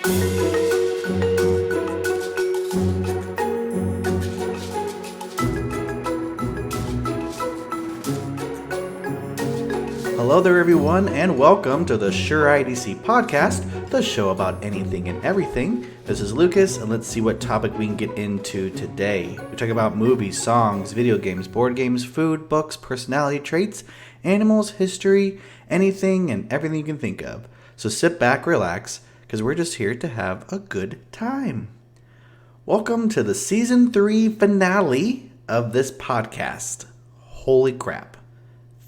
Hello there, everyone, and welcome to the Sure IDC podcast, the show about anything and everything. This is Lucas, and let's see what topic we can get into today. We talk about movies, songs, video games, board games, food, books, personality traits, animals, history, anything and everything you can think of. So sit back, relax, because we're just here to have a good time. Welcome to the Season 3 finale of this podcast. Holy crap.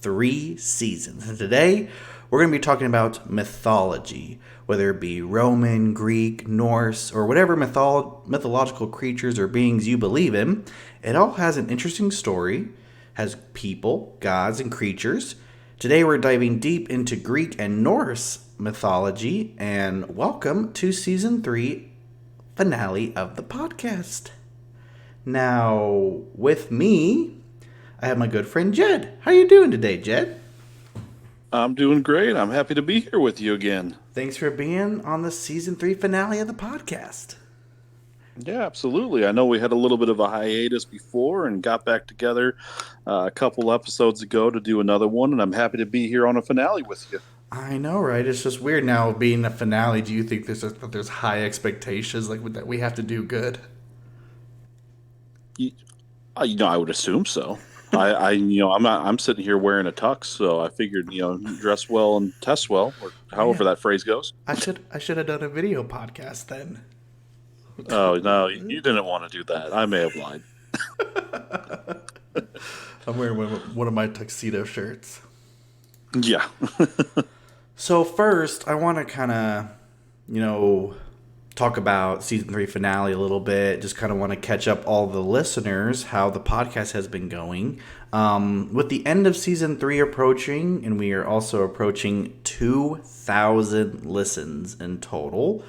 3 seasons. And today, we're going to be talking about mythology, whether it be Roman, Greek, Norse, or whatever mythological creatures or beings you believe in. It all has an interesting story, has people, gods, and creatures. Today, we're diving deep into Greek and Norse mythology, and welcome to Season 3 finale of the podcast. Now, with me, I have my good friend Jed. How you doing today, Jed? I'm doing great. I'm happy to be here with you again. Thanks for being on the Season 3 finale of the podcast. Yeah, absolutely. I know we had a little bit of a hiatus before and got back together a couple episodes ago to do another one, and I'm happy to be here on a finale with you. I know, right? It's just weird now being a finale. Do you think there's high expectations like that we have to do good? I would assume so. I'm sitting here wearing a tux, so I figured, dress well and test well, or however that phrase goes. I should have done a video podcast then. Oh, no, you didn't want to do that. I may have lied. I'm wearing one of my tuxedo shirts. Yeah. So first, I want to kind of, talk about Season 3 finale a little bit. Just kind of want to catch up all the listeners, how the podcast has been going. With the end of Season 3 approaching, and we are also approaching 2,000 listens in total,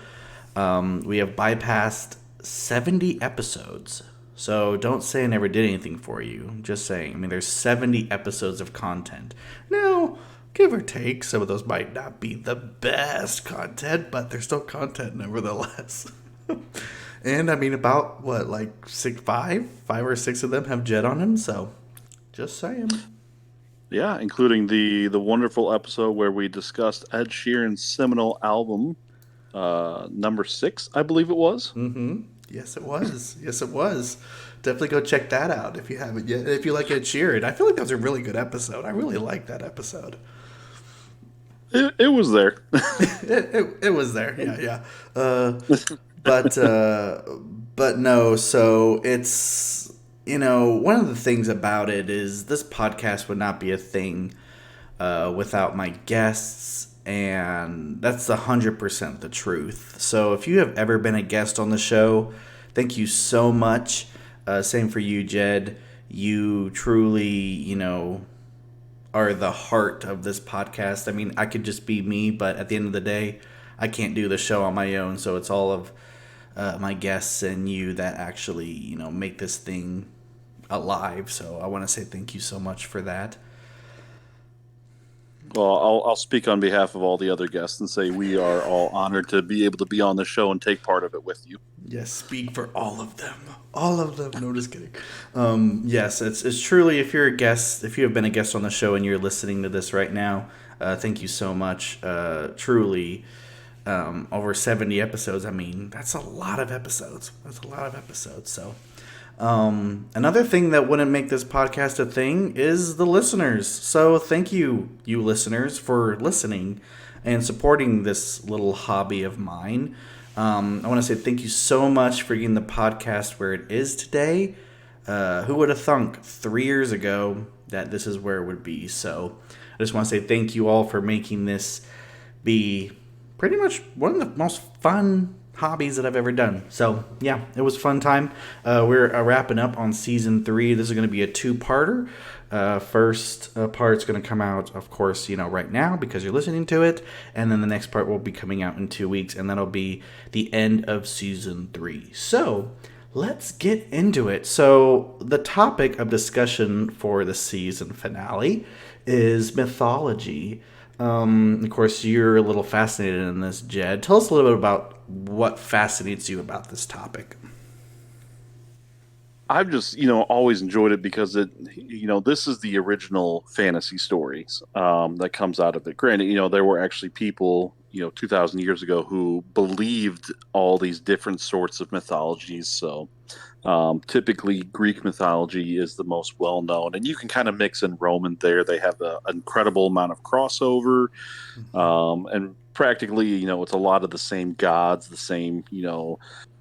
we have bypassed 70 episodes. So don't say I never did anything for you. Just saying. I mean, there's 70 episodes of content. Now, give or take, some of those might not be the best content, but they're still content nevertheless. And I mean, about what, like five or six of them have Jed on them, so just saying. Yeah, including the wonderful episode where we discussed Ed Sheeran's seminal album, number 6, I believe it was. Mm-hmm. Yes, it was. Yes, it was. Definitely go check that out if you haven't yet. If you like Ed Sheeran, I feel like that was a really good episode. I really liked that episode. It was there. it was there. Yeah. But no. So it's one of the things about it is this podcast would not be a thing without my guests, and that's 100% the truth. So if you have ever been a guest on the show, thank you so much. Same for you, Jed. You truly, are the heart of this podcast. I mean, I could just be me, but at the end of the day, I can't do the show on my own. So it's all of my guests and you that actually, make this thing alive. So I want to say thank you so much for that. Well, I'll speak on behalf of all the other guests and say we are all honored to be able to be on the show and take part of it with you. Yes, speak for all of them. All of them. No, just kidding. Yes, it's truly, if you're a guest, if you have been a guest on the show and you're listening to this right now, thank you so much. Truly, over 70 episodes. I mean, that's a lot of episodes. So, another thing that wouldn't make this podcast a thing is the listeners. So thank you listeners, for listening and supporting this little hobby of mine. I want to say thank you so much for getting the podcast where it is today. Who would have thunk 3 years ago that this is where it would be? So I just want to say thank you all for making this be pretty much one of the most fun hobbies that I've ever done. So yeah, it was a fun time. We're wrapping up on Season 3. This is going to be a 2-parter. First part's going to come out, of course, right now because you're listening to it, and then the next part will be coming out in 2 weeks, and that'll be the end of Season 3. So let's get into it. So the topic of discussion for the season finale is mythology. Of course, you're a little fascinated in this, Jed. Tell us a little bit about what fascinates you about this topic. I've just, always enjoyed it because this is the original fantasy stories that comes out of it. Granted, there were actually people, 2,000 years ago who believed all these different sorts of mythologies. So typically, Greek mythology is the most well known, and you can kind of mix in Roman there. They have an incredible amount of crossover, and practically, it's a lot of the same gods, the same,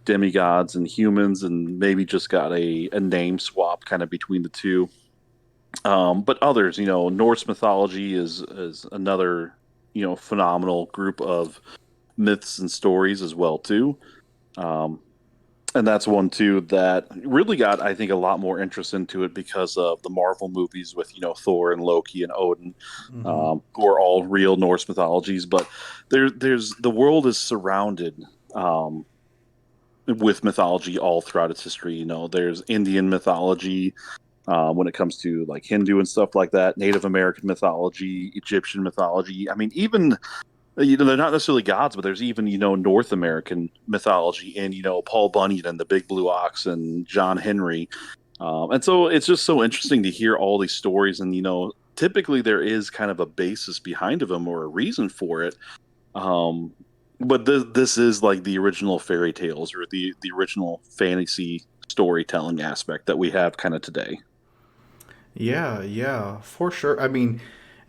demigods and humans, and maybe just got a name swap kind of between the two. But others, Norse mythology is another, phenomenal group of myths and stories as well too. Um, and that's one too that really got, I think, a lot more interest into it because of the Marvel movies with Thor and Loki and Odin, Mm-hmm. who are all real Norse mythologies. But there's the world is surrounded um, with mythology all throughout its history. There's Indian mythology when it comes to like Hindu and stuff like that, Native American mythology, Egyptian mythology. I mean, even they're not necessarily gods, but there's even North American mythology and Paul Bunyan and the Big Blue Ox and John Henry, and so it's just so interesting to hear all these stories. And typically there is kind of a basis behind of them or a reason for it. Um, but this is like the original fairy tales or the original fantasy storytelling aspect that we have kind of today. Yeah, yeah, for sure. I mean,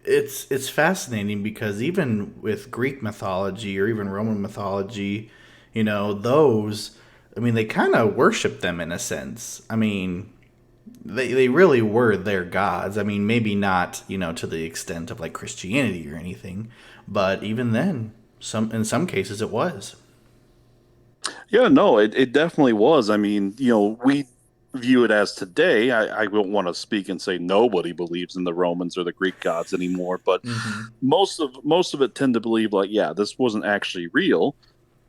it's fascinating because even with Greek mythology or even Roman mythology, those, I mean, they kind of worship them in a sense. I mean, they really were their gods. I mean, maybe not, to the extent of like Christianity or anything, but even then, in some cases it was. Yeah, no, it definitely was. I mean, we view it as today. I don't want to speak and say nobody believes in the Romans or the Greek gods anymore, but Mm-hmm. most of it tend to believe like, yeah, this wasn't actually real.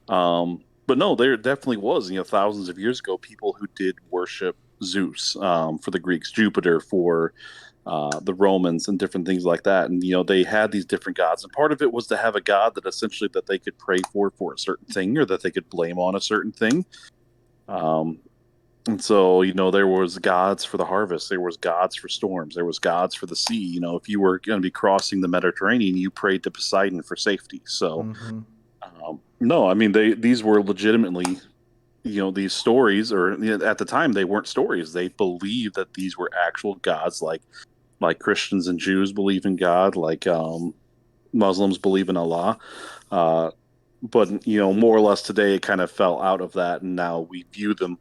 But no, there definitely was, thousands of years ago, people who did worship Zeus, for the Greeks, Jupiter for the Romans, and different things like that. And they had these different gods, and part of it was to have a god that essentially that they could pray for a certain thing, or that they could blame on a certain thing. Um, and so there was gods for the harvest, there was gods for storms, there was gods for the sea. If you were going to be crossing the Mediterranean, you prayed to Poseidon for safety. So Mm-hmm. no, I mean these were legitimately these stories, or at the time they weren't stories. They believed that these were actual gods, like Christians and Jews believe in God, like Muslims believe in Allah. Uh, but more or less today, it kind of fell out of that, and now we view them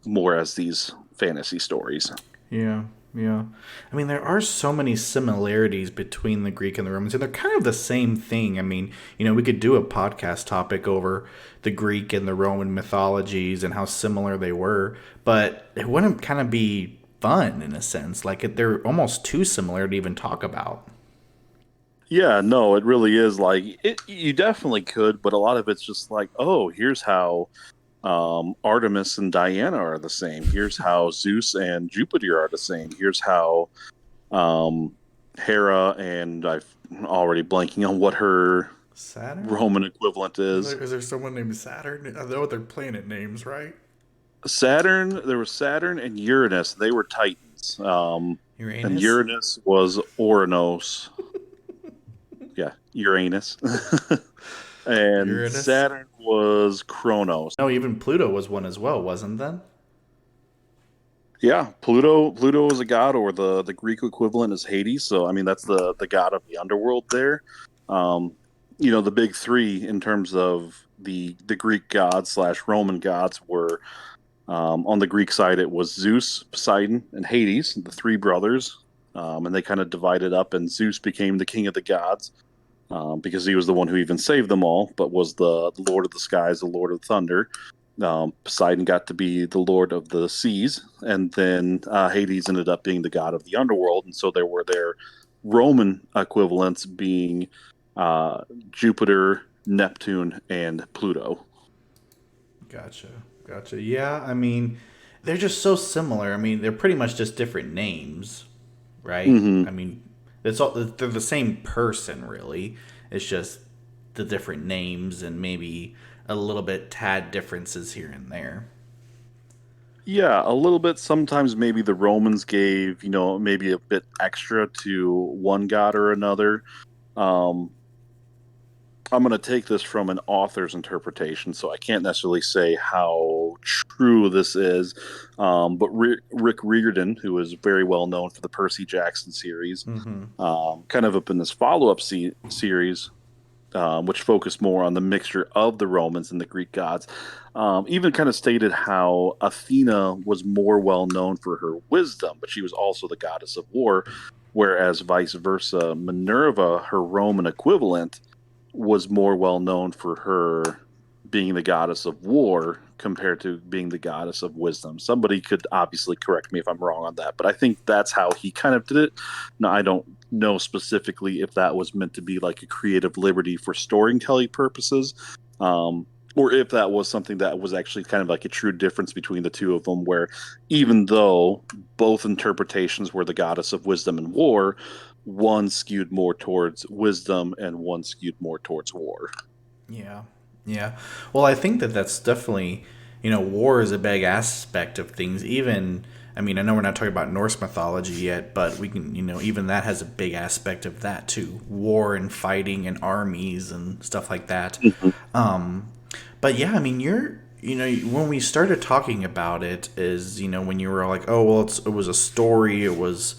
more as these fantasy stories. Yeah, yeah. I mean, there are so many similarities between the Greek and the Romans, and they're kind of the same thing. I mean, we could do a podcast topic over the Greek and the Roman mythologies and how similar they were, but it wouldn't kind of be fun in a sense. Like, they're almost too similar to even talk about. Yeah, no, it really is like it. You definitely could, but a lot of it's just like, oh, here's how Artemis and Diana are the same. Here's how Zeus and Jupiter are the same. Here's how um, Hera and I'm already blanking on what her Saturn? Roman equivalent is. Is there someone named Saturn? I know they're planet names, right? Saturn, there was Saturn and Uranus. They were Titans. And Uranus? Uranus was Oranos. Yeah, Uranus. And Uranus? Saturn was Kronos. No, even Pluto was one as well, wasn't that? Yeah, Pluto is a god, or the Greek equivalent is Hades. So I mean that's the god of the underworld there. Um, the big three in terms of the Greek gods slash Roman gods were, on the Greek side it was Zeus, Poseidon, and Hades, the three brothers. And they kind of divided up, and Zeus became the king of the gods, because he was the one who even saved them all, but was the Lord of the skies, the Lord of thunder. Poseidon got to be the Lord of the seas, and then Hades ended up being the god of the underworld. And so there were their Roman equivalents being uh, Jupiter, Neptune, and Pluto. Gotcha. Gotcha. Yeah, I mean, they're just so similar. I mean, they're pretty much just different names, right? Hmm. I mean, they're the same person, really. It's just the different names and maybe a little bit tad differences here and there. Yeah, a little bit. Sometimes maybe the Romans gave, maybe a bit extra to one god or another. Um, I'm going to take this from an author's interpretation, so I can't necessarily say how true this is. But Rick Riordan, who is very well known for the Percy Jackson series, Mm-hmm. kind of up in this follow-up series, which focused more on the mixture of the Romans and the Greek gods, even kind of stated how Athena was more well known for her wisdom, but she was also the goddess of war, whereas vice versa, Minerva, her Roman equivalent, was more well known for her being the goddess of war compared to being the goddess of wisdom. Somebody could obviously correct me if I'm wrong on that, but I think that's how he kind of did it. Now, I don't know specifically if that was meant to be like a creative liberty for storytelling purposes, um, or if that was something that was actually kind of like a true difference between the two of them, where even though both interpretations were the goddess of wisdom and war, one skewed more towards wisdom and one skewed more towards war. Yeah. Yeah. Well, I think that that's definitely, war is a big aspect of things. Even, I mean, I know we're not talking about Norse mythology yet, but we can, even that has a big aspect of that too. War and fighting and armies and stuff like that. Mhm. Um, but yeah, I mean, when we started talking about it, is, when you were like, oh, well, it was a story, it was,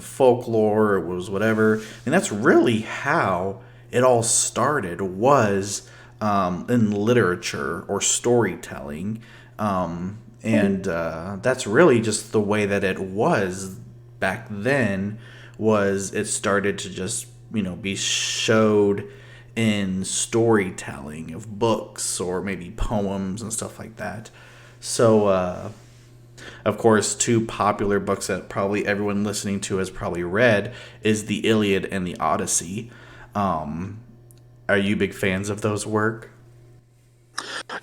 folklore, it was whatever. And that's really how it all started, was in literature or storytelling. And that's really just the way that it was back then. Was it started to just be showed in storytelling of books or maybe poems and stuff like that. So of course, two popular books that probably everyone listening to has probably read is the Iliad and the Odyssey. um, are you big fans of those work?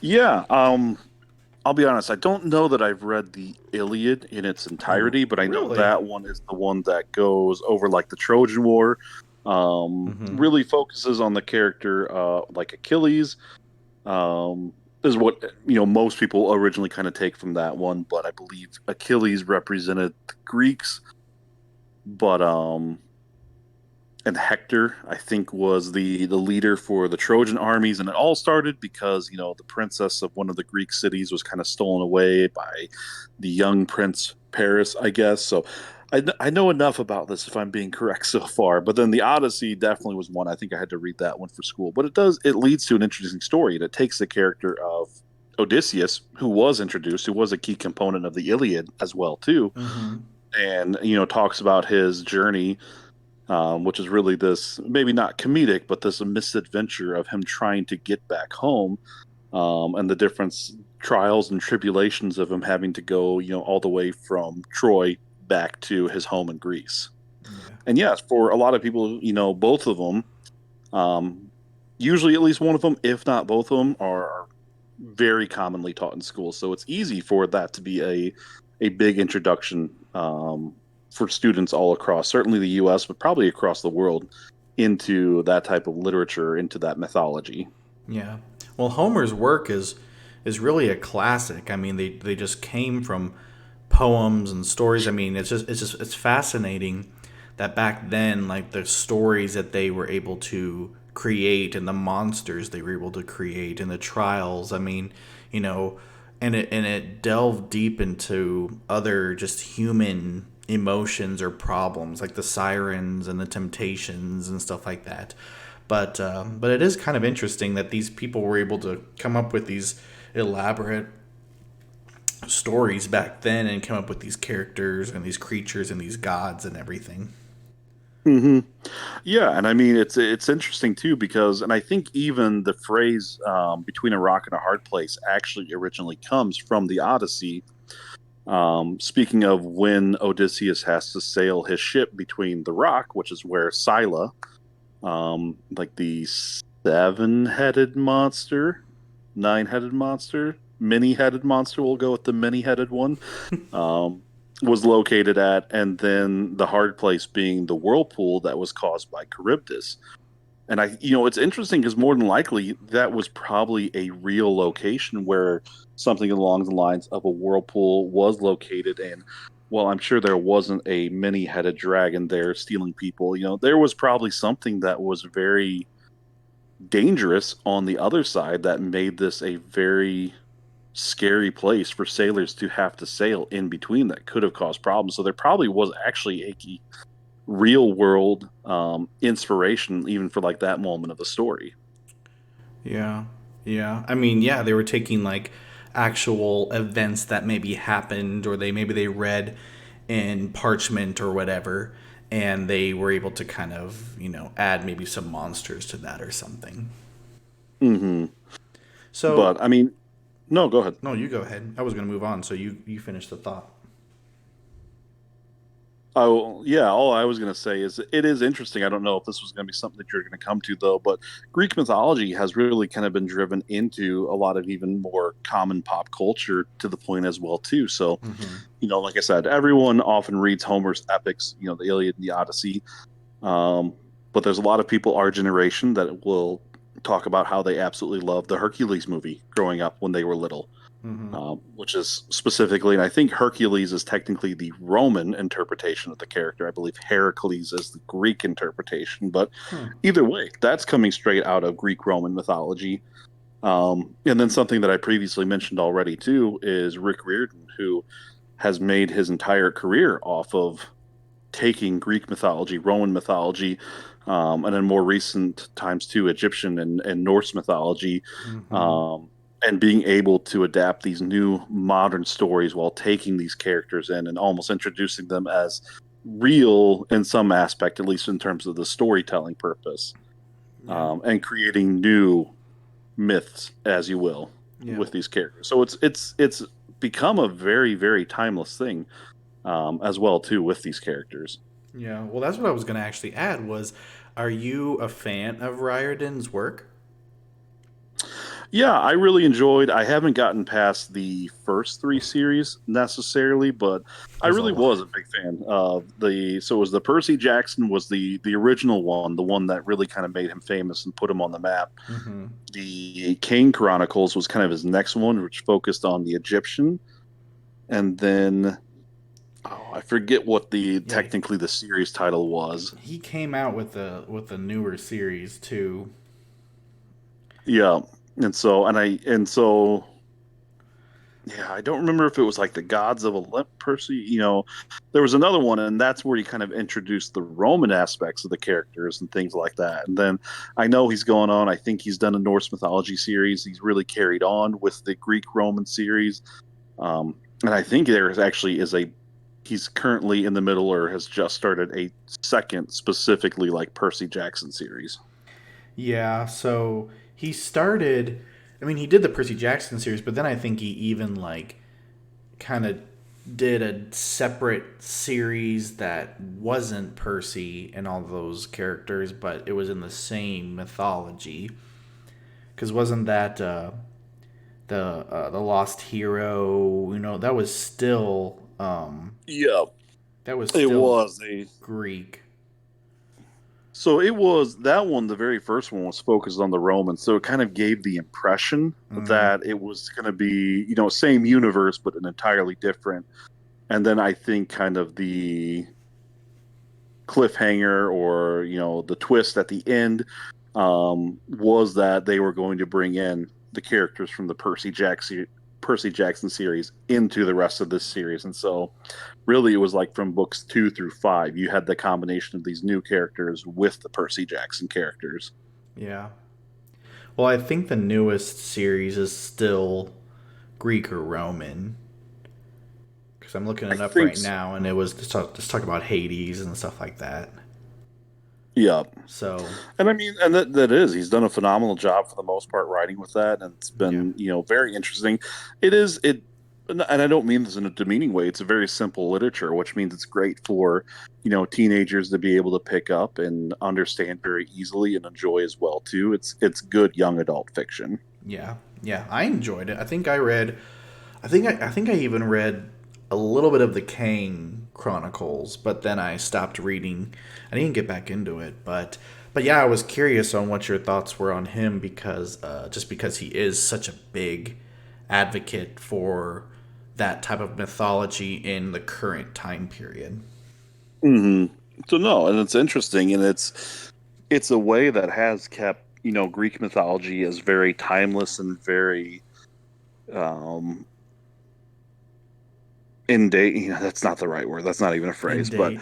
Yeah, I'll be honest, I don't know that I've read the Iliad in its entirety, but I know Really? that one is the one that goes over like the Trojan War. Mm-hmm. Really focuses on the character like Achilles. Um, is what most people originally kind of take from that one, but I believe Achilles represented the Greeks, but and Hector, I think, was the leader for the Trojan armies, and it all started because the princess of one of the Greek cities was kind of stolen away by the young Prince Paris, I guess. So I know enough about this if I'm being correct so far. But then the Odyssey definitely was one. I think I had to read that one for school, but it leads to an interesting story, and it takes the character of Odysseus, who was introduced, who was a key component of the Iliad as well too, Mm-hmm. and talks about his journey, which is really this maybe not comedic, but this misadventure of him trying to get back home, and the different trials and tribulations of him having to go, all the way from Troy back to his home in Greece. Yeah. And yes, for a lot of people, both of them, um, usually at least one of them, if not both of them, are very commonly taught in school. So it's easy for that to be a big introduction, for students all across, certainly the U.S., but probably across the world, into that type of literature, into that mythology. Yeah. Well, Homer's work is really a classic. I mean, they just came from poems and stories. I mean, it's fascinating that back then, like the stories that they were able to create and the monsters they were able to create and the trials. I mean, you know, and it delved deep into other just human emotions or problems like the sirens and the temptations and stuff like that. But it is kind of interesting that these people were able to come up with these elaborate stories back then and come up with these characters and these creatures and these gods and everything. hmm Yeah, and I mean it's interesting too because, and I think even the phrase "between a rock and a hard place" actually originally comes from the Odyssey. Speaking of when Odysseus has to sail his ship between the rock, which is where Scylla, like the seven-headed monster, nine-headed monster, many-headed monster. We'll go with the many-headed one. Um, was located at, and then the hard place being the whirlpool that was caused by Charybdis. And it's interesting because more than likely that was probably a real location where something along the lines of a whirlpool was located. And well, I'm sure there wasn't a many-headed dragon there stealing people. There was probably something that was very dangerous on the other side that made this a very scary place for sailors to have to sail in between that could have caused problems. So there probably was actually a real world inspiration even for like that moment of the story. Yeah. Yeah. I mean, yeah, they were taking like actual events that maybe happened or maybe they read in parchment or whatever, and they were able to kind of, add maybe some monsters to that or something. Hmm. So, But I mean, no, go ahead. no, you go ahead. I was going to move on, so you finish the thought. Oh, yeah. All I was going to say is it is interesting. I don't know if this was going to be something that you're going to come to, though, but Greek mythology has really kind of been driven into a lot of even more common pop culture to the point as well, too. So, Mm-hmm. like I said, everyone often reads Homer's epics, the Iliad and the Odyssey. Um, but there's a lot of people our generation that will talk about how they absolutely love the Hercules movie growing up when they were little, Mm-hmm. which is specifically, and I think Hercules is technically the Roman interpretation of the character. I believe Heracles is the Greek interpretation, but Hmm. either way, that's coming straight out of Greek Roman mythology. And then something that I previously mentioned already too is Rick Riordan, who has made his entire career off of taking Greek mythology, Roman mythology, and in more recent times too, Egyptian and Norse mythology, Mm-hmm. um, and being able to adapt these new modern stories while taking these characters in and almost introducing them as real in some aspect, at least in terms of the storytelling purpose, Yeah. and creating new myths, as you will, Yeah. with these characters. So it's become a very very timeless thing as well too with these characters. Yeah. Well, that's what I was going to actually add was, are you a fan of Riordan's work? Yeah, I really enjoyed. I haven't gotten past the first three series necessarily, but I There's a really was lot. a big fan of the. So it was the Percy Jackson was the original one, the one that really kind of made him famous and put him on the map. Mm-hmm. The Kane Chronicles was kind of his next one, which focused on the Egyptian, and then I forget what the Yeah. technically the series title was. He came out with a newer series too. Yeah, and so yeah, I don't remember if it was like the gods of Olymp Percy. There was another one, and that's where he kind of introduced the Roman aspects of the characters and things like that. And then I know he's going on. I think he's done a Norse mythology series. He's really carried on with the Greek Roman series. And I think there is actually is a he's currently in the middle or has just started a second specifically like Percy Jackson series. Yeah, so he started. I mean, he did the Percy Jackson series, but then I think he even like kind of did a separate series that wasn't Percy and all those characters, but it was in the same mythology. Because wasn't that the Lost Hero? That was still Yeah, that was it still was. Greek. So it was that one, the very first one was focused on the Romans. So it kind of gave the impression Mm, that it was going to be, same universe, but an entirely different. And then I think kind of the cliffhanger or, the twist at the end was that they were going to bring in the characters from the Percy Jackson series into the rest of this series. And so really it was like from books 2 through 5 you had the combination of these new characters with the Percy Jackson characters. yeah. Well, I think the newest series is still Greek or Roman. Because I'm looking I it up think right so. now, and it was just talk about Hades and stuff like that. Yeah. So And I mean, and that is, he's done a phenomenal job for the most part writing with that. And it's yeah, been, very interesting. And I don't mean this in a demeaning way. It's a very simple literature, which means it's great for, teenagers to be able to pick up and understand very easily and enjoy as well, too. It's good young adult fiction. yeah, yeah. I enjoyed it. I think I read. I think I even read a little bit of the Kang Chronicles, but then I stopped reading. I didn't get back into it, but But yeah, I was curious on what your thoughts were on him because just because he is such a big advocate for that type of mythology in the current time period. Hmm. So no, and it's interesting, and it's a way that has kept Greek mythology as very timeless and very um in date. That's not the right word. That's not even a In phrase, but date.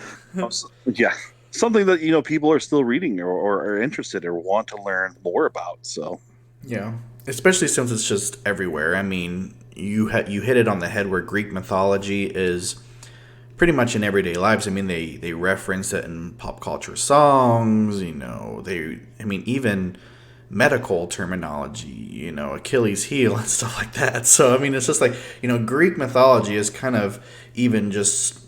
yeah, something that people are still reading or are interested or want to learn more about. So Yeah, especially since it's just everywhere. I mean, you hit it on the head where Greek mythology is pretty much in everyday lives. I mean, they reference it in pop culture songs. I mean, even medical terminology. Achilles heel and stuff like that. So I mean, it's just like Greek mythology is kind of even just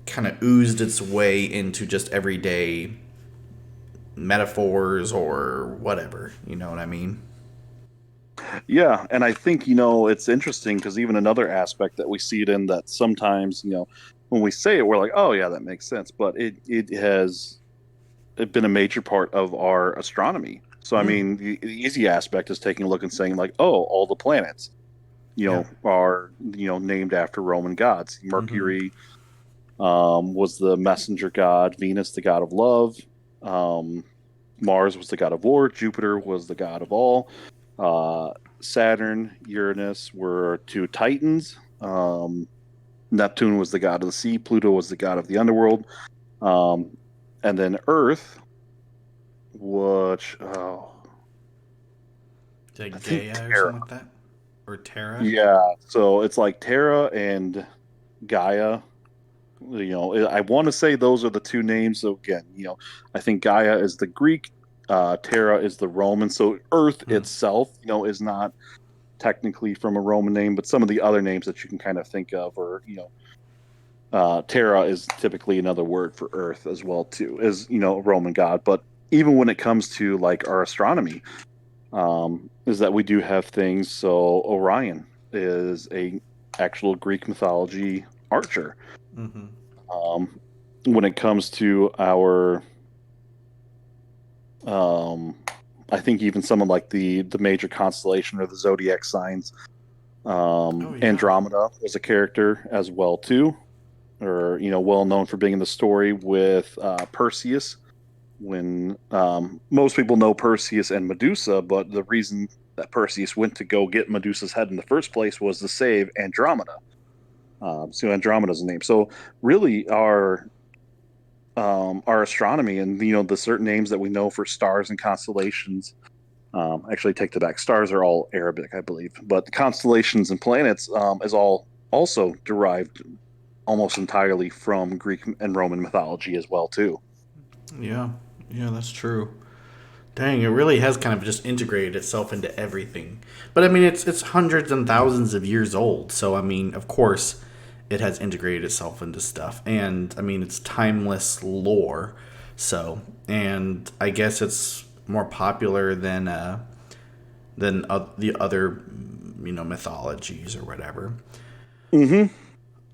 kind of oozed its way into just everyday metaphors or whatever. You know what I mean? yeah, and I think it's interesting because even another aspect that we see it in that sometimes when we say it we're like, oh yeah, that makes sense, but it has been a major part of our astronomy. So I Mm, mean, the easy aspect is taking a look and saying like, oh, all the planets yeah. are named after Roman gods. Mm-hmm. Mercury was the messenger god, Venus the god of love, um, Mars was the god of war, Jupiter was the god of all. Uh, Saturn, Uranus were two titans. Neptune was the god of the sea. Pluto was the god of the underworld. Um, and then Earth, which I Like think Gaia or Terra. something like that, or Terra. Yeah, so it's like Terra and Gaia. I want to say those are the two names. So again, I think Gaia is the Greek, Terra is the Roman. So Earth Hmm. itself, is not technically from a Roman name, but some of the other names that you can kind of think of, or Terra is typically another word for Earth as well too, is a Roman god. But even when it comes to like our astronomy, is that we do have things. So Orion is a actual Greek mythology archer. Mm-hmm. Um, when it comes to our, um, I think even someone like the major constellation or the zodiac signs, Oh yeah. Andromeda was a character as well too, or well known for being in the story with Perseus. When most people know Perseus and Medusa, but the reason that Perseus went to go get Medusa's head in the first place was to save Andromeda. So Andromeda's name. So really, our astronomy and the certain names that we know for stars and constellations. Actually, take the back. Stars are all Arabic, I believe, but the constellations and planets is all also derived almost entirely from Greek and Roman mythology as well too. Yeah. Yeah, that's true. Dang, it really has kind of just integrated itself into everything. But I mean, it's hundreds and thousands of years old, so I mean, of course, it has integrated itself into stuff. And I mean, it's timeless lore. So, and I guess it's more popular than the other mythologies or whatever. Hmm.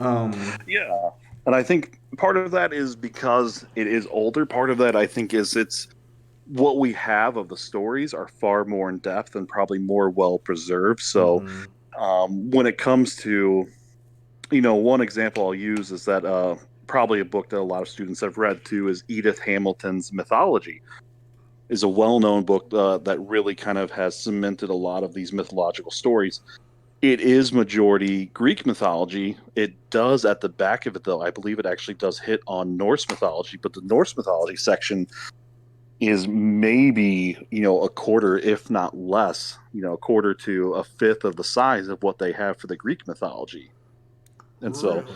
Um. Yeah, and I think part of that is because it is older. Part of that, I think, is it's what we have of the stories are far more in depth and probably more well preserved. So, Mm-hmm. when it comes to, one example I'll use is that probably a book that a lot of students have read too is Edith Hamilton's Mythology. Is a well-known book that really kind of has cemented a lot of these mythological stories. It is majority Greek mythology. It does at the back of it, though. I believe it actually does hit on Norse mythology, but the Norse mythology section is maybe, a quarter, if not less, a quarter to a fifth of the size of what they have for the Greek mythology. And so, Really?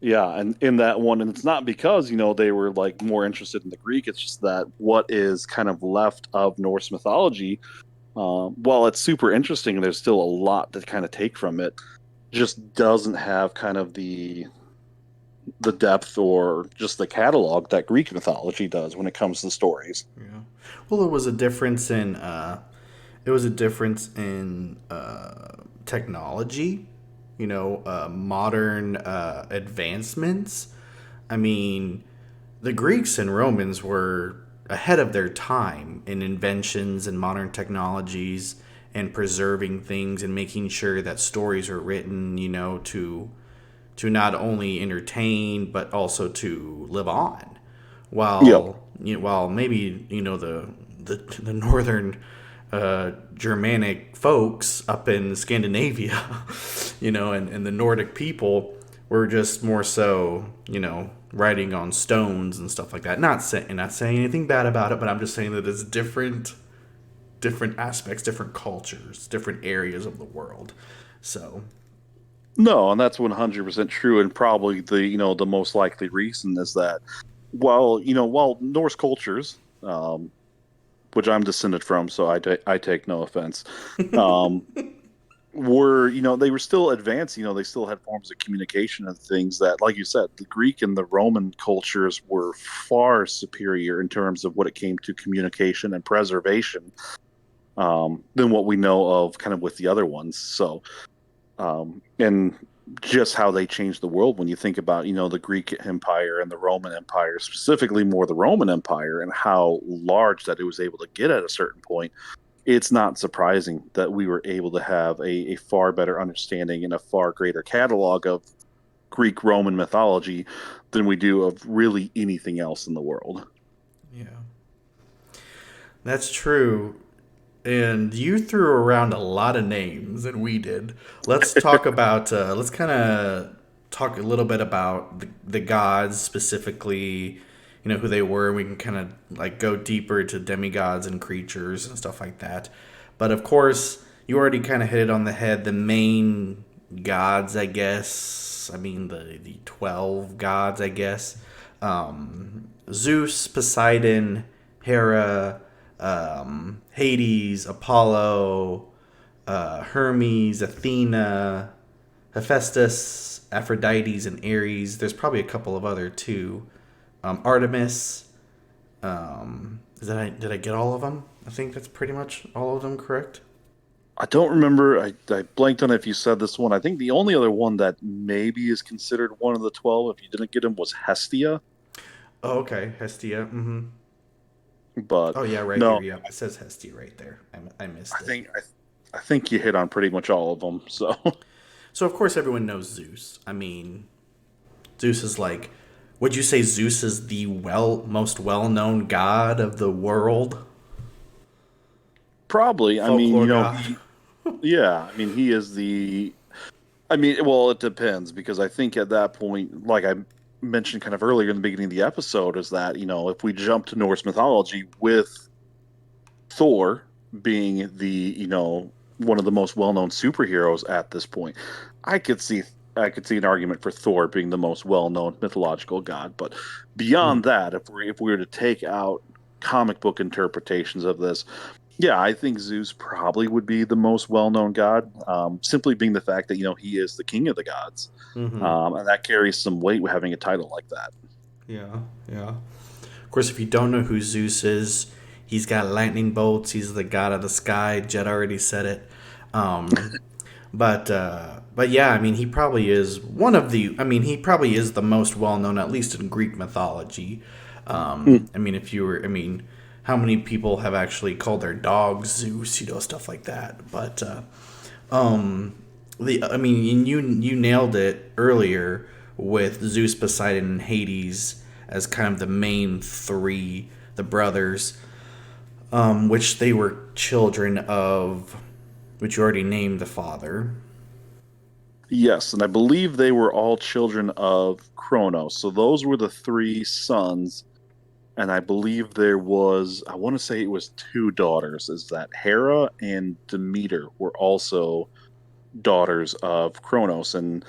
yeah, and in that one, and it's not because, they were like more interested in the Greek, it's just that what is kind of left of Norse mythology, while it's super interesting, there's still a lot to kind of take from it, just doesn't have kind of the depth or just the catalog that Greek mythology does when it comes to stories. Yeah. Well, it was a difference in technology, modern advancements. I mean, the Greeks and Romans were ahead of their time in inventions and modern technologies and preserving things and making sure that stories are written, to not only entertain but also to live on. Yep. While maybe the northern Germanic folks up in Scandinavia, and the Nordic people were just more so, writing on stones and stuff like that. Not saying anything bad about it, but I'm just saying that it's different aspects, different cultures, different areas of the world. So No, and that's 100% true, and probably the most likely reason is that while Norse cultures, which I'm descended from, so I take no offense, um, were they were still advanced. They still had forms of communication and things that, like you said, the Greek and the Roman cultures were far superior in terms of what it came to communication and preservation, than what we know of kind of with the other ones. So, and just how they changed the world when you think about the Greek Empire and the Roman Empire, specifically more the Roman Empire, and how large that it was able to get at a certain point. It's not surprising that we were able to have a far better understanding and a far greater catalog of Greek Roman mythology than we do of really anything else in the world. yeah, that's true. And you threw around a lot of names, and we did. Let's talk about. Let's kind of talk a little bit about the gods specifically. Who they were. We can kind of like go deeper into demigods and creatures and stuff like that. But of course, you already kind of hit it on the head. The main gods, I guess. I mean, the 12 gods, I guess. Zeus, Poseidon, Hera, Hades, Apollo, Hermes, Athena, Hephaestus, Aphrodite, and Ares. There's probably a couple of other too. Artemis. Did I get all of them? I think that's pretty much all of them, correct? I don't remember. I blanked on if you said this one. I think the only other one that maybe is considered one of the 12, if you didn't get him, was Hestia. Oh, okay. Hestia. Mm-hmm. But Oh, yeah, right no, here. Yeah, it says Hestia right there. I I missed it. think I, I think you hit on pretty much all of them. So So, of course, everyone knows Zeus. I mean, Zeus is like, would you say Zeus is the most well known god of the world? probably, I mean, Folklore god. yeah, I mean, he is the. I mean, well, it depends because I think at that point, like I mentioned kind of earlier in the beginning of the episode, is that if we jump to Norse mythology with Thor being the one of the most well-known superheroes at this point, I could see I could see an argument for Thor being the most well-known mythological god. But beyond that, if we were to take out comic book interpretations of this, yeah, I think Zeus probably would be the most well-known god, simply being the fact that he is the king of the gods, Mm-hmm. and that carries some weight with having a title like that. Yeah, yeah. Of course, if you don't know who Zeus is, he's got lightning bolts. He's the god of the sky. Jet already said it. Um, but yeah, I mean, he probably is one of the. I mean, he probably is the most well known, at least in Greek mythology. Mm. I mean, I mean, how many people have actually called their dogs Zeus? Stuff like that. But I mean, you nailed it earlier with Zeus, Poseidon, and Hades as kind of the main three, the brothers, which they were children of, which you already named the father. Yes, and I believe they were all children of Kronos. So those were the three sons, and I believe there was, I want to say it was two daughters, is that Hera and Demeter were also daughters of Kronos. And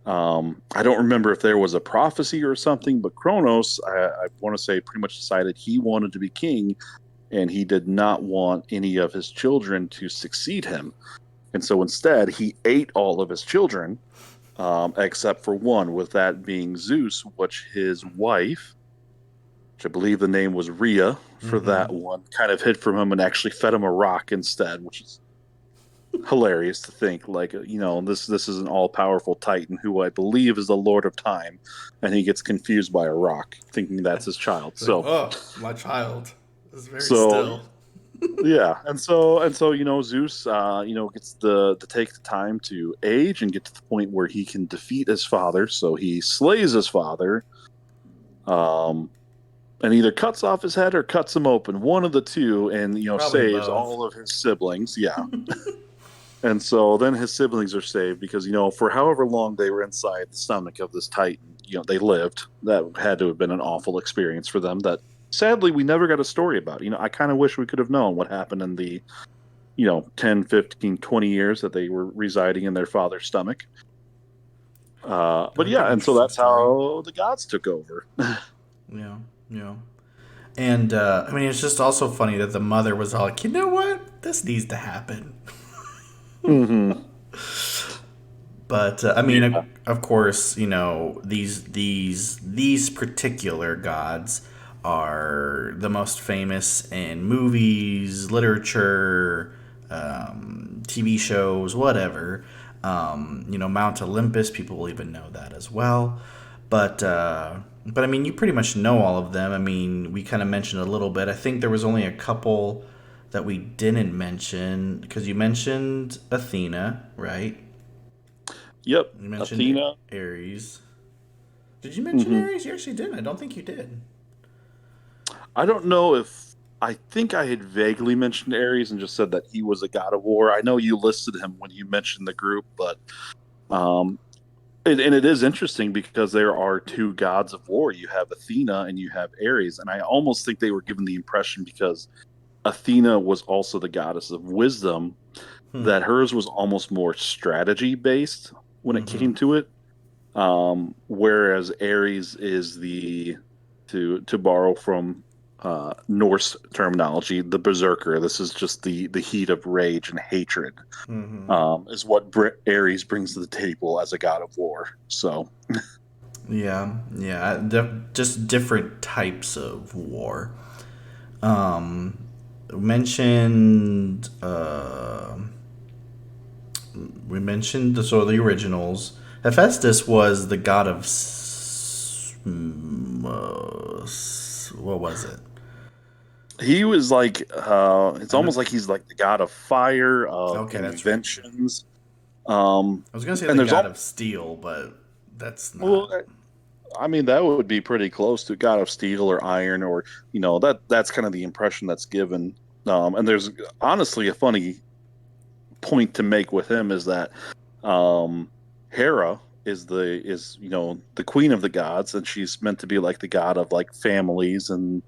I don't remember if there was a prophecy or something, but Kronos, I want to say, pretty much decided he wanted to be king, and he did not want any of his children to succeed him. And so instead, he ate all of his children, except for one, with that being Zeus, which his wife, which I believe the name was Rhea for Mm-hmm. that one, kind of hid from him and actually fed him a rock instead, which is hilarious to think like this is an all powerful Titan who I believe is the Lord of Time, and he gets confused by a rock, thinking that's his child. Like, So oh, my child is very so still. yeah, and so Zeus gets to take the time to age and get to the point where he can defeat his father. So he slays his father, um, and either cuts off his head or cuts him open, one of the two, and Probably saves both. all of his siblings. Yeah. And so then his siblings are saved because, for however long they were inside the stomach of this Titan, they lived. That had to have been an awful experience for them that sadly we never got a story about. I kind of wish we could have known what happened in the, 10, 15, 20 years that they were residing in their father's stomach. But That'd be an yeah, and so interesting that's story. how the gods took over. Yeah, yeah. And I mean, it's just also funny that the mother was all like, you know what? This needs to happen. Hmm. But I mean, Yeah. of course, these particular gods are the most famous in movies, literature, TV shows, whatever. Mount Olympus, people will even know that as well. But I mean, you pretty much know all of them. I mean, we kind of mentioned a little bit. I think there was only a couple that we didn't mention because you mentioned Athena, right? Yep. You mentioned Athena. Aries. Did you mention Hmm. Aries? You actually didn't. I don't think you did. I don't know if I think I had vaguely mentioned Ares and just said that he was a god of war. I know you listed him when you mentioned the group, but um, and it is interesting because there are two gods of war. You have Athena and you have Ares, and I almost think they were given the impression because Athena was also the goddess of wisdom Hmm. that hers was almost more strategy based when it Mm-hmm. came to it. Whereas Ares is to borrow from Norse terminology, the berserker. This is just the heat of rage and hatred. Mm-hmm. Is what Ares brings to the table as a god of war. So, Yeah, yeah. Just different types of war. Um, mentioned. We mentioned the originals. Hephaestus was the god of. What was it? he was like it's I know. almost like he's like the god of fire, of Okay, that's right. inventions. Um, I was gonna say and the there's god all of steel, but that's well, not. I mean, that would be pretty close to God of Steel or Iron, or that's kind of the impression that's given. And there's honestly a funny point to make with him is that um, Hera is the queen of the gods, and she's meant to be like the god of like families and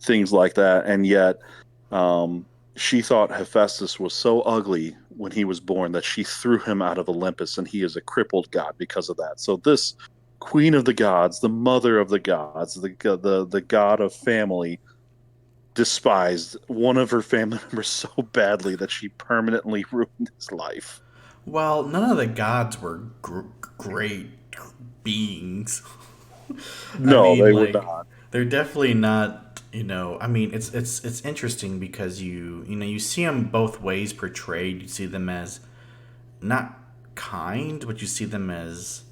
things like that, and yet um, she thought Hephaestus was so ugly when he was born that she threw him out of Olympus, and he is a crippled god because of that. So this queen of the gods, the mother of the gods, the god of family, despised one of her family members so badly that she permanently ruined his life. Well, none of the gods were great beings. I No, mean, they were like not. they're definitely not. I mean, it's interesting because you see them both ways portrayed. You see them as not kind, but you see them as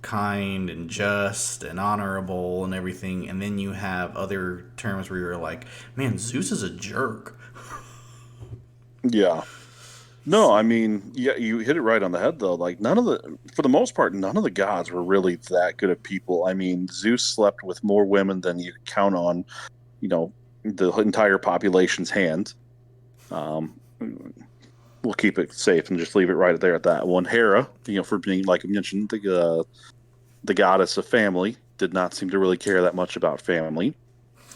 kind and just and honorable and everything. And then you have other terms where you're like, man, Zeus is a jerk. Yeah. No, I mean, yeah, you hit it right on the head though. Like for the most part, none of the gods were really that good of people. I mean, Zeus slept with more women than you could count on, you know, the entire population's hand. Um, we'll keep it safe and just leave it right there at that one. Hera, for being like I mentioned, the goddess of family, did not seem to really care that much about family.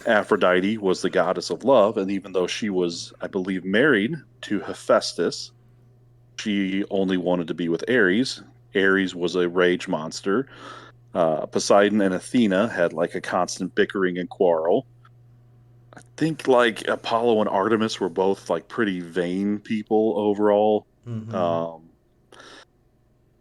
Aphrodite was the goddess of love, and even though she was, I believe, married to Hephaestus, she only wanted to be with Ares. Ares was a rage monster. Poseidon and Athena had like a constant bickering and quarrel. I think like Apollo and Artemis were both like pretty vain people overall. Mm-hmm. Um,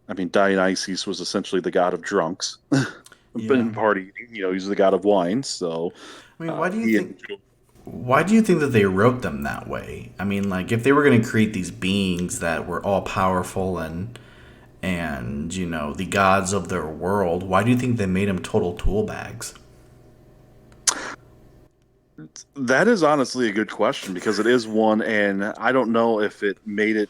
I mean, Dionysus was essentially the god of drunks, but Yeah. in party, he's the god of wine. So I mean, why do you he think? enjoyed. Why do you think that they wrote them that way? I mean, like if they were going to create these beings that were all powerful and the gods of their world, why do you think they made them total tool bags? That is honestly a good question because it is one, and I don't know if it made it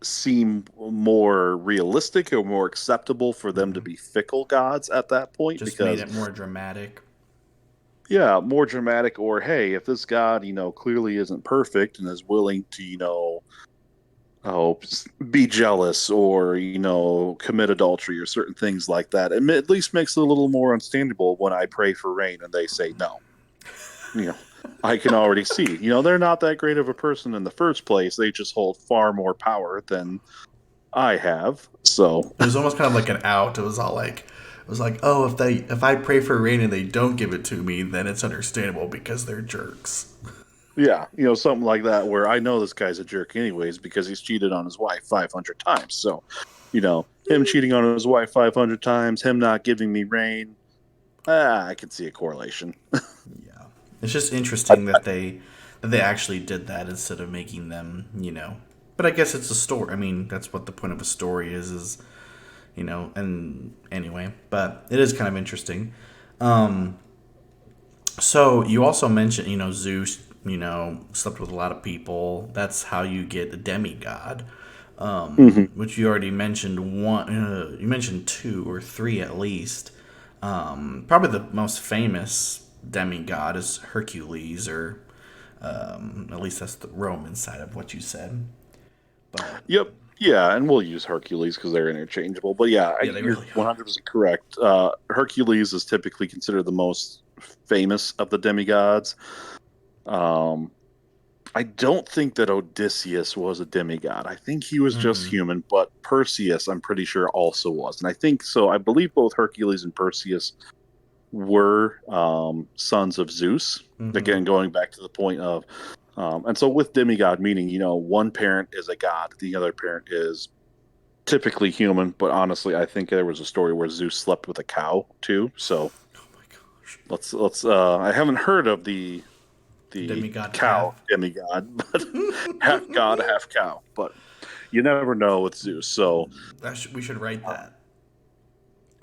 seem more realistic or more acceptable for them to be fickle gods at that point Just made because, it more dramatic. yeah, more dramatic, or hey, if this god, clearly isn't perfect and is willing to, oh, be jealous or, commit adultery or certain things like that, it at least makes it a little more understandable when I pray for rain and they say no. you know, I can already see, they're not that great of a person in the first place. They just hold far more power than I have. So, It was almost kind of like an out. It was like, oh, if I pray for rain and they don't give it to me, then it's understandable because they're jerks. yeah, something like that where I know this guy's a jerk anyways because he's cheated on his wife 500 times. So, him cheating on his wife 500 times, him not giving me rain, I can see a correlation. Yeah, it's just interesting that they actually did that instead of making them. But I guess it's a story. I mean, that's what the point of a story is. And anyway, but it is kind of interesting. Um, so you also mentioned, Zeus, slept with a lot of people. That's how you get a demigod, Hmm. which you already mentioned one. You mentioned two or three at least. Probably the most famous demigod is Hercules, or at least that's the Roman side of what you said. But Yep. Yeah, and we'll use Hercules because they're interchangeable. But yeah, yeah, they you're really are. 100% correct. Hercules is typically considered the most famous of the demigods. Um, I don't think that Odysseus was a demigod. I think he was just Mm-mm. human, but Perseus, I'm pretty sure, also was. And I think so. I believe both Hercules and Perseus were sons of Zeus. Mm-hmm. Again, going back to the point of, and so with demigod, meaning, one parent is a god, the other parent is typically human. But honestly, I think there was a story where Zeus slept with a cow too. So Oh my gosh. I haven't heard of the Demigod cow calf. demigod, but half god, half cow. But you never know with Zeus. So We should write that.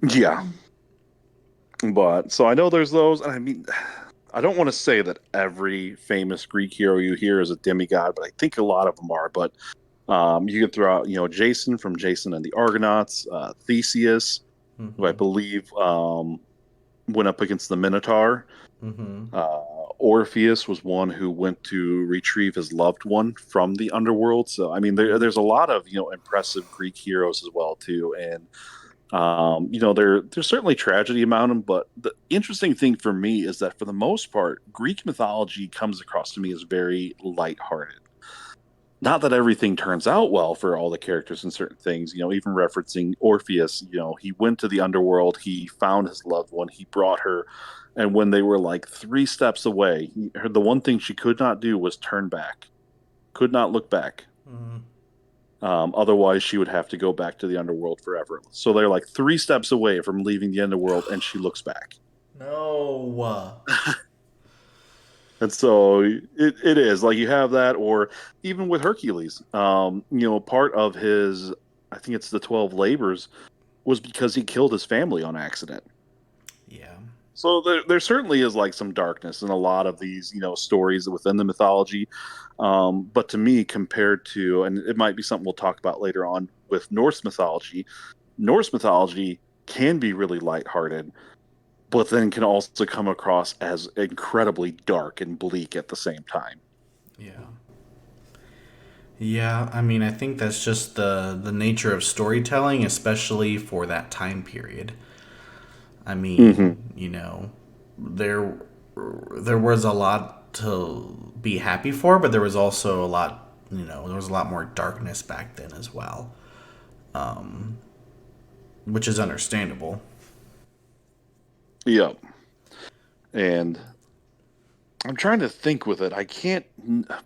yeah, but so I know there's those, and I mean, I don't want to say that every famous Greek hero you hear is a demigod, but I think a lot of them are. But you could throw out, Jason from Jason and the Argonauts, Theseus, who I Mm-hmm. believe went up against the Minotaur. Mm-hmm. Uh, Orpheus was one who went to retrieve his loved one from the underworld. So I mean, Mm-hmm. there's a lot of impressive Greek heroes as well too, and there's certainly tragedy among them. But the interesting thing for me is that for the most part, Greek mythology comes across to me as very lighthearted. Not that everything turns out well for all the characters and certain things, even referencing Orpheus, he went to the underworld, he found his loved one, he brought her, and when they were like 3 steps away, the one thing she could not do was turn back, could not look back. Mm-hmm. Otherwise, she would have to go back to the underworld forever. So they're like 3 steps away from leaving the underworld, and she looks back. No. And so it is like you have that, or even with Hercules, part of his, I think it's the 12 labors, was because he killed his family on accident. Yeah. So there certainly is like some darkness in a lot of these, stories within the mythology. But to me, compared to, and it might be something we'll talk about later on with Norse mythology can be really lighthearted, but then can also come across as incredibly dark and bleak at the same time. Yeah. Yeah, I mean, I think that's just the nature of storytelling, especially for that time period. I Hmm. mean, there there was a lot to be happy for, but there was also a lot, there was a lot more darkness back then as well, which is understandable. Yeah. And I'm trying to think with it. I can't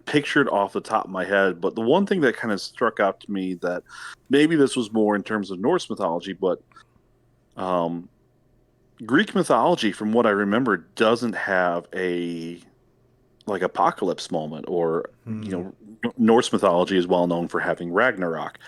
picture it off the top of my head, but the one thing that kind of struck out to me that maybe this was more in terms of Norse mythology, but um, Greek mythology, from what I remember, doesn't have a like apocalypse moment, or Hmm. Norse mythology is well known for having Ragnarok.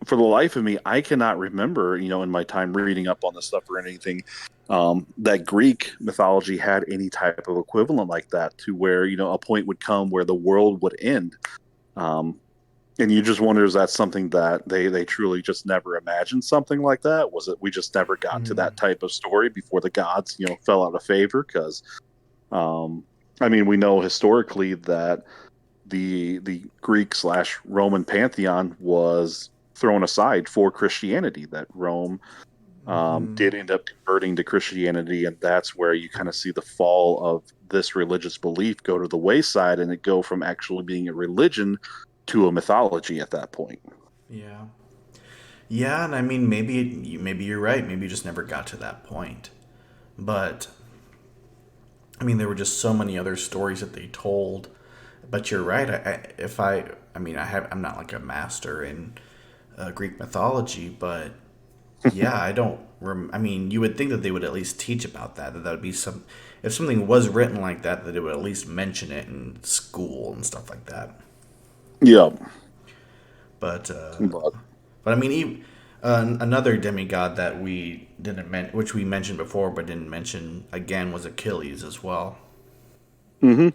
For the life of me, I cannot remember, in my time reading up on this stuff or anything, that Greek mythology had any type of equivalent like that, to where, a point would come where the world would end. Um, and you just wonder, is that something that they truly just never imagined something like that? Was it we just never got to Hmm. that type of story before the gods, fell out of favor? Because, um, I mean, we know historically that the Greek slash Roman pantheon was thrown aside for Christianity. That Rome Hmm. did end up converting to Christianity, and that's where you kind of see the fall of this religious belief go to the wayside, and it go from actually being a religion to a mythology at that point. Yeah. Yeah, and I mean, maybe you're right. Maybe you just never got to that point. But I mean, there were just so many other stories that they told. But you're right. I mean, I'm not like a master in Greek mythology, but yeah, I don't. I mean, you would think that they would at least teach about that. That would be some. If something was written like that, that it would at least mention it in school and stuff like that. Yeah, But but I mean, another demigod that we didn't which we mentioned before but didn't mention again, was Achilles as well. hmm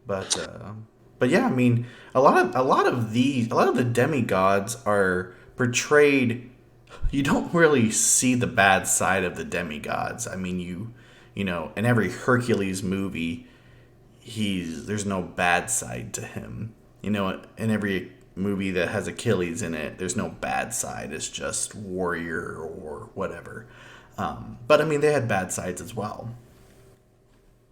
But yeah, I mean, a lot of the demigods are portrayed. You don't really see the bad side of the demigods. I mean, you know, in every Hercules movie, there's no bad side to him. You know, in every movie that has Achilles in it, there's no bad side. It's just warrior or whatever. But I mean, they had bad sides as well.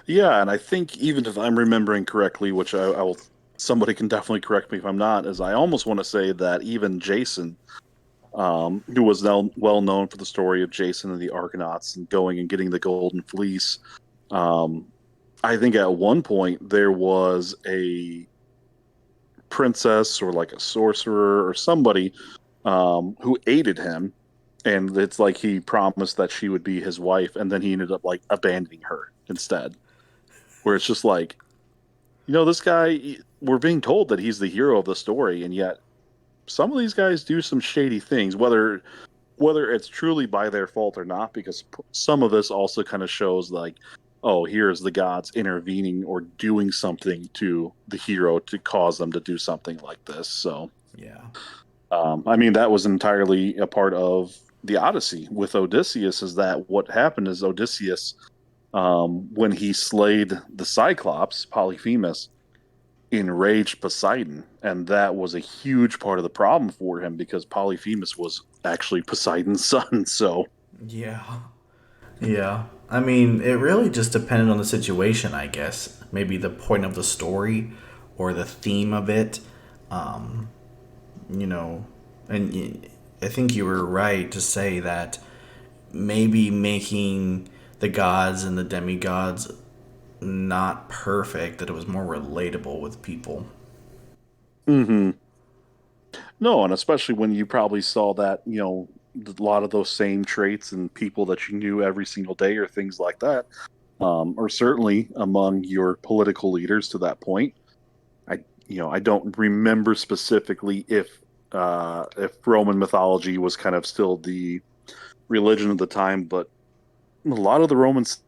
yeah, and I think, even if I'm remembering correctly, which I will, somebody can definitely correct me if I'm not, is I almost want to say that even Jason, who was now well known for the story of Jason and the Argonauts and going and getting the Golden Fleece. Um, I think at one point there was a princess, or like a sorcerer or somebody, who aided him, and it's like he promised that she would be his wife, and then he ended up like abandoning her instead. Where it's just like, this guy, we're being told that he's the hero of the story, and yet some of these guys do some shady things, whether it's truly by their fault or not, because some of this also kind of shows like, oh, here's the gods intervening or doing something to the hero to cause them to do something like this. So, Yeah. I mean, that was entirely a part of the Odyssey with Odysseus. Is that what happened? Is Odysseus, when he slayed the Cyclops, Polyphemus, enraged Poseidon, and that was a huge part of the problem for him, because Polyphemus was actually Poseidon's son. So, Yeah. Yeah. I mean, it really just depended on the situation, I guess. Maybe the point of the story or the theme of it. Um, you know, and I think you were right to say that maybe making the gods and the demigods not perfect, that it was more relatable with people. hmm no, and especially when you probably saw that, a lot of those same traits in people that you knew every single day, or things like that, or certainly among your political leaders to that point. I don't remember specifically if Roman mythology was kind of still the religion of the time, but a lot of the Romans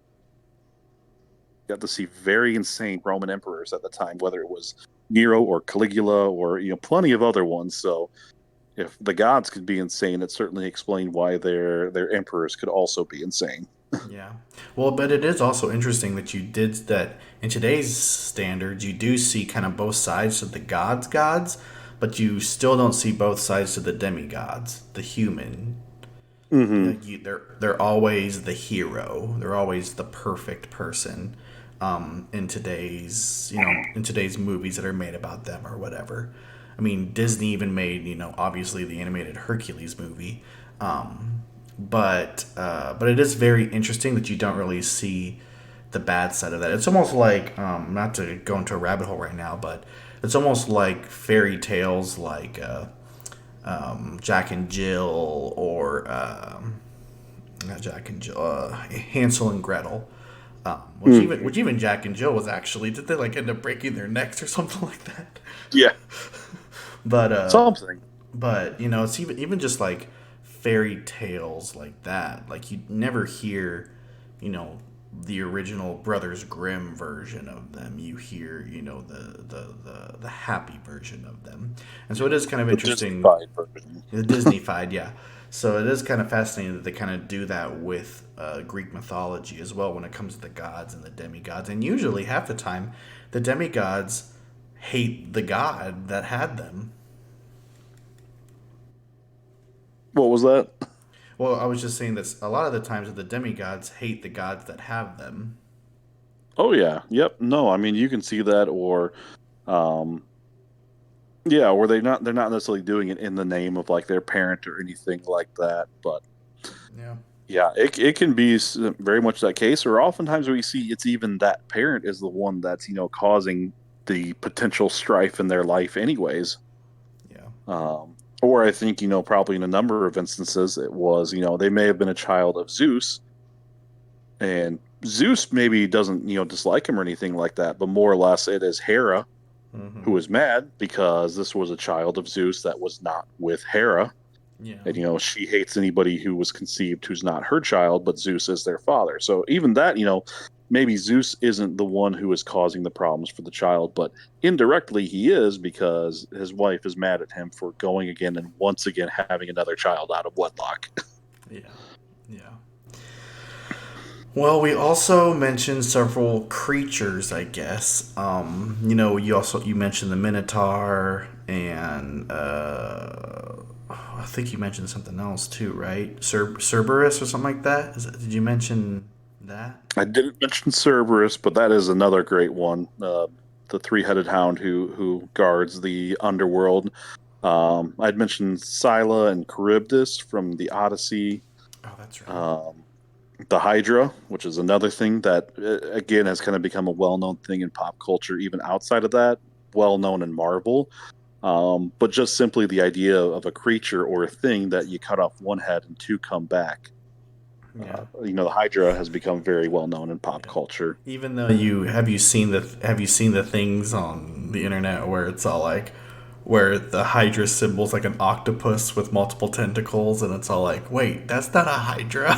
got to see very insane Roman emperors at the time, whether it was Nero or Caligula, or plenty of other ones. So if the gods could be insane, it certainly explained why their emperors could also be insane. Yeah. Well, but it is also interesting that you did that in today's standards. You do see kind of both sides to the gods, but you still don't see both sides to the demigods, the human. hmm They're always the hero. They're always the perfect person. In today's in today's movies that are made about them or whatever. I mean, Disney even made obviously the animated Hercules movie. But it is very interesting that you don't really see the bad side of that. It's almost like not to go into a rabbit hole right now, but it's almost like fairy tales, like Jack and Jill, or not Jack and Jill, Hansel and Gretel. Mhm. Which even Jack and Jill was actually, did they like end up breaking their necks or something like that? Yeah, But something. you know, it's even just like fairy tales like that. Like you never hear, you know, the original Brothers Grimm version of them. You hear, you know, the happy version of them, and so it is kind of The interesting. Disney-fied version. The Disney-fied, yeah. So it is kind of fascinating that they kind of do that with Greek mythology as well when it comes to the gods and the demigods. And usually, half the time, the demigods hate the god that had them. What was that? Well, I was just saying that a lot of the times the demigods hate the gods that have them. Oh yeah, yep. No, I mean you can see that, or um, yeah, or they're not necessarily doing it in the name of like their parent or anything like that. But Yeah. yeah, it can be very much that case, or oftentimes we see it's even that parent is the one that's causing the potential strife in their life, anyways. Yeah. Or I think probably in a number of instances it was they may have been a child of Zeus, and Zeus maybe doesn't dislike him or anything like that, but more or less it is Hera Mm-hmm. who is mad because this was a child of Zeus that was not with Hera. Yeah. And she hates anybody who was conceived who's not her child, but Zeus is their father. So even that, maybe Zeus isn't the one who is causing the problems for the child, but indirectly he is, because his wife is mad at him for going again and once again having another child out of wedlock. Yeah. Yeah. Well, we also mentioned several creatures, I guess. You know, you mentioned the Minotaur, and I think you mentioned something else too, right? Cerberus or something like that. Did you mention that? I didn't mention Cerberus, but that is another great one. The three-headed hound who guards the underworld. I'd mentioned Scylla and Charybdis from the Odyssey. Oh, that's right. Um, the Hydra, which is another thing that again has kind of become a well-known thing in pop culture, even outside of that, well known in Marvel. But just simply the idea of a creature or a thing that you cut off one head and two come back. Yeah. The Hydra has become very well known in pop Yeah. culture. Even though have you seen the things on the internet where it's all like where the Hydra symbol's like an octopus with multiple tentacles, and it's all like, wait, that's not a Hydra.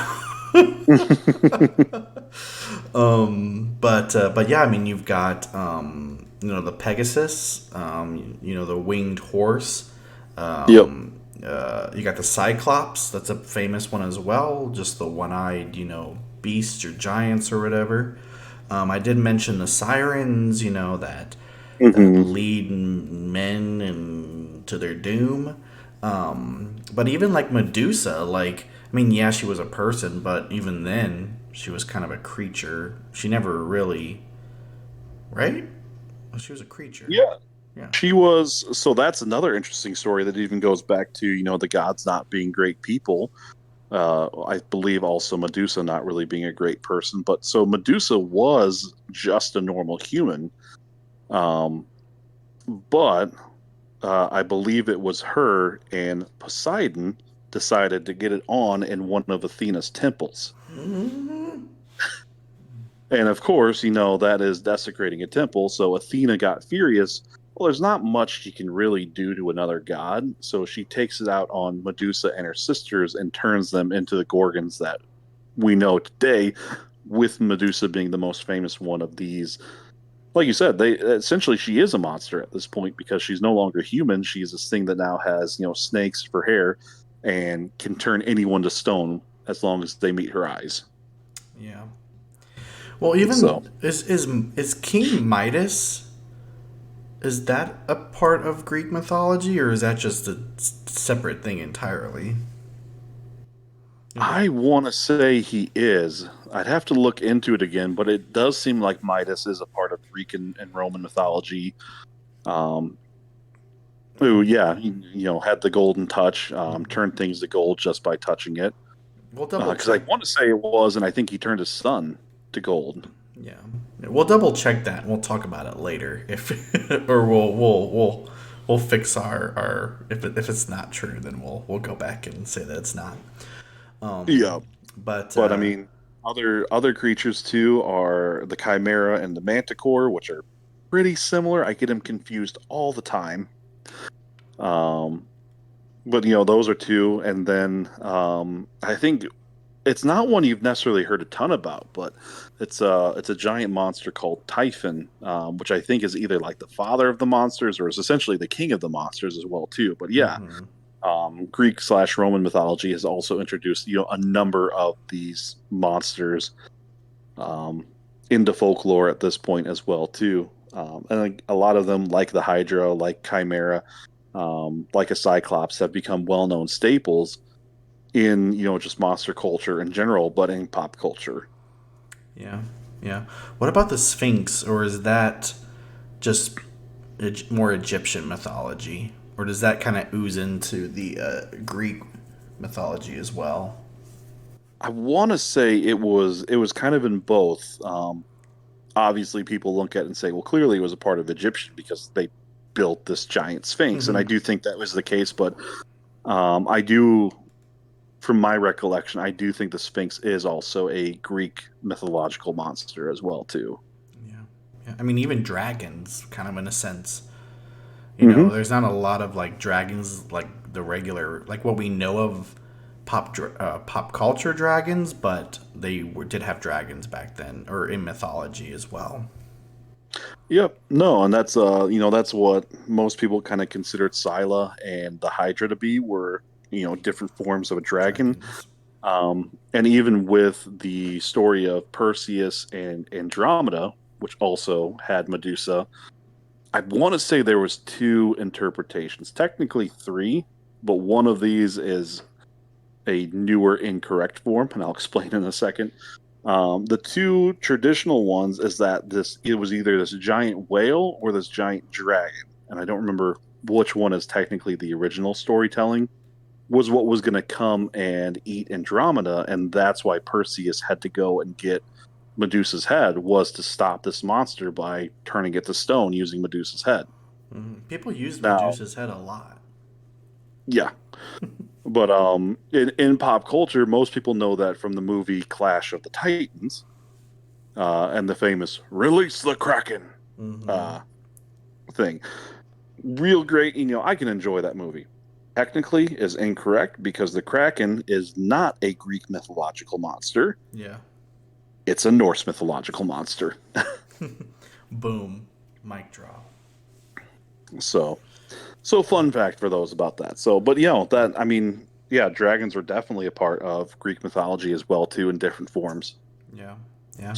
But yeah, I mean, you've got you know, the Pegasus, you know, the winged horse. Yep. You got the Cyclops. That's a famous one as well. Just the one-eyed, you know, beasts or giants or whatever. I did mention the sirens. You know, that Hmm. lead men and to their doom. But even like Medusa, like, I mean, yeah, she was a person, but even then, she was kind of a creature. She never really, right? Well, she was a creature. Yeah. Yeah. She was, so that's another interesting story that even goes back to, the gods not being great people. I believe also Medusa not really being a great person. But so Medusa was just a normal human. Um, but I believe it was her and Poseidon decided to get it on in one of Athena's temples. And of course, that is desecrating a temple. So Athena got furious. Well, there's not much she can really do to another god. So she takes it out on Medusa and her sisters and turns them into the Gorgons that we know today, with Medusa being the most famous one of these. Like you said, they essentially she is a monster at this point because she's no longer human. She's this thing that now has, snakes for hair and can turn anyone to stone as long as they meet her eyes. Yeah. Well, So even is King Midas, is that a part of Greek mythology, or is that just a separate thing entirely? I want to say he is. I'd have to look into it again, but it does seem like Midas is a part of Greek and Roman mythology. Um, who, yeah, had the golden touch, turned things to gold just by touching it. We'll double Because I check. want to say it was, and I think he turned his son to gold. Yeah, we'll double check that. And we'll talk about it later if, or we'll fix our if it's not true, then we'll go back and say that it's not. Yeah, But but I mean, Other creatures too are the chimera and the manticore, which are pretty similar. I get them confused all the time. Um, but those are two, and then I think it's not one you've necessarily heard a ton about, but it's a giant monster called Typhon, which I think is either like the father of the monsters or is essentially the king of the monsters as well too. But yeah, Mm-hmm. Greek/Roman mythology has also introduced a number of these monsters um, into folklore at this point as well too. And like, a lot of them, like the Hydra, like Chimera, like a Cyclops, have become well-known staples in just monster culture in general, but in pop culture. Yeah, yeah. What about the Sphinx, or is that just more Egyptian mythology, or does that kind of ooze into the Greek mythology as well? I want to say it was kind of in both. Obviously, people look at it and say, well, clearly it was a part of Egyptian because they built this giant Sphinx, and I Mm-hmm. do think that was the case. But I do, from my recollection, I do think the Sphinx is also a Greek mythological monster as well too. Yeah. Yeah. I mean, even dragons, kind of in a sense. Hmm. There's not a lot of like dragons like the regular, like what we know of pop culture dragons, but did have dragons back then, or in mythology as well. Yep. No, and that's what most people kind of considered Scylla and the Hydra to be, were different forms of a dragon. Dragons. And even with the story of Perseus and Andromeda, which also had Medusa, I want to say there was two interpretations, technically three, but one of these is a newer, incorrect form, and I'll explain in a second. The two traditional ones is that it was either this giant whale or this giant dragon, and I don't remember which one is technically the original storytelling. Was what was going to come and eat Andromeda, and that's why Perseus had to go and get Medusa's head, was to stop this monster by turning it to stone using Medusa's head. People use Now, Medusa's head a lot. yeah, but in pop culture, most people know that from the movie Clash of the Titans, and the famous "Release the Kraken" Mm-hmm. uh, thing. Real great. I can enjoy that movie. Technically is incorrect because the Kraken is not a Greek mythological monster. Yeah. It's a Norse mythological monster. Boom. Mic drop. So, fun fact for those about that. So, but that, I mean, yeah, dragons are definitely a part of Greek mythology as well too, in different forms. Yeah. Yeah.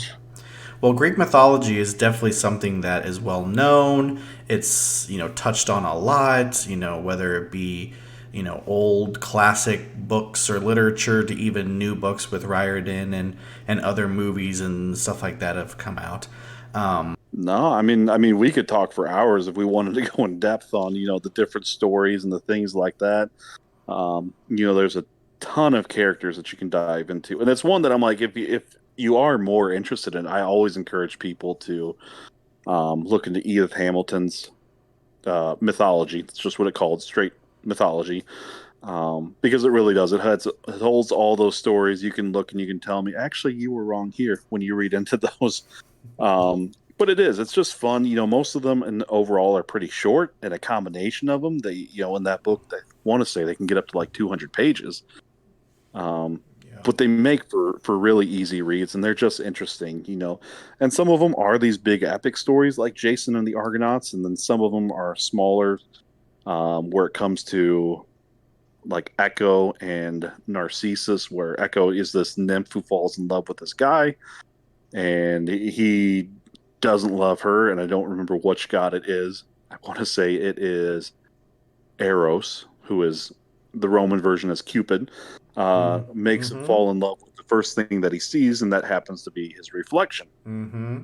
Well, Greek mythology is definitely something that is well known. It's, touched on a lot, whether it be, old classic books or literature to even new books with Riordan and other movies and stuff like that have come out. No, I mean, we could talk for hours if we wanted to go in depth on the different stories and the things like that. There's a ton of characters that you can dive into, and it's one that I'm like, if you are more interested in, I always encourage people to look into Edith Hamilton's mythology. It's just what it called, straight mythology, because it really does. It holds all those stories. You can look and you can tell me, actually, you were wrong here when you read into those. But it's just fun. Most of them and overall are pretty short, and a combination of them, in that book, they want to say they can get up to like 200 pages. Um, Yeah. but they make for really easy reads, and they're just interesting. And some of them are these big epic stories like Jason and the Argonauts, and then some of them are smaller, where it comes to like Echo and Narcissus, where Echo is this nymph who falls in love with this guy, and he doesn't love her, and I don't remember which god it is. I want to say it is Eros, who is the Roman version as Cupid, makes him Mm-hmm. fall in love with the first thing that he sees, and that happens to be his reflection, Mm-hmm.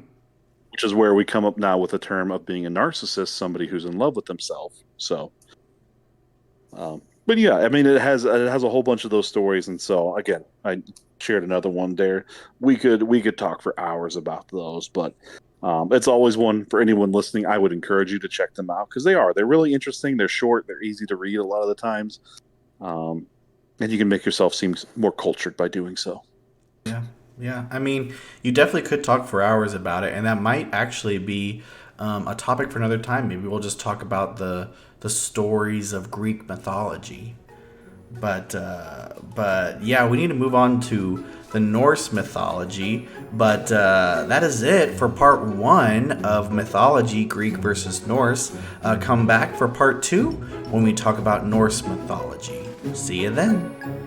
which is where we come up now with the term of being a narcissist, somebody who's in love with himself. So, but yeah, I mean, it has a whole bunch of those stories, and so again, I shared another one there. We could talk for hours about those, but it's always one for anyone listening. I would encourage you to check them out because they're really interesting. They're short, they're easy to read a lot of the times, um, and you can make yourself seem more cultured by doing so. Yeah. Yeah, I mean, you definitely could talk for hours about it, and that might actually be a topic for another time. Maybe we'll just talk about the stories of Greek mythology. But yeah, we need to move on to the Norse mythology. But that is it for part one of mythology, Greek versus Norse. Come back for part two when we talk about Norse mythology. See you then.